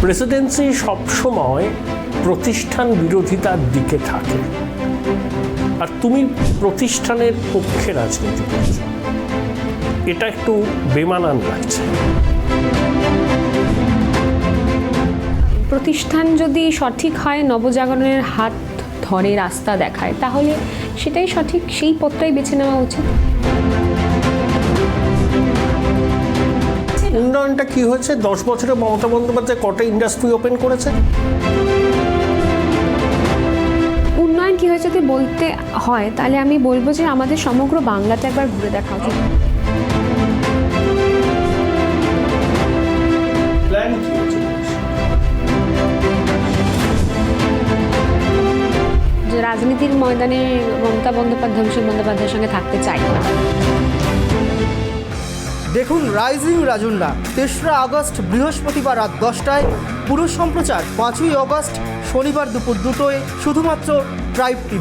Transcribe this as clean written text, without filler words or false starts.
Presidency সবসময় প্রতিষ্ঠান বিরোধিতার দিকে থাকে, আর তুমি প্রতিষ্ঠানের পক্ষে রাজনীতি করছো, এটা একটু বেমানান লাগছে। প্রতিষ্ঠান যদি সঠিক হয়, নবজাগরণের হাত ধরে রাস্তা দেখায়, তাহলে সেটাই সঠিক, সেই পথটাই বেছে নেওয়া উচিত। উন্নয়নটা কি হয়েছে? 10 বছরে মমতা বন্দ্যোপাধ্যায় কটা ইন্ডাস্ট্রি ওপেন করেছে? উন্নয়ন কি হয়েছে যদি বলতে হয়, তাহলে আমি বলবো যে আমাদের সমগ্র বাংলাতে একবার ঘুরে দেখা উচিত। প্ল্যান কি হয়েছে? যে রাজনীতির ময়দানে মমতা বন্দ্যোপাধ্যায়, অভিষেক বন্দ্যোপাধ্যায়ের সঙ্গে থাকতে চাই না। দেখুন রাইজিং রাজুন্ডা 3রা আগস্ট বৃহস্পতিবার রাত 10টায়, পুরো সম্প্রচার 5ই অগস্ট শনিবার দুপুর 2টোয়, শুধুমাত্র ট্রাইব টিভি।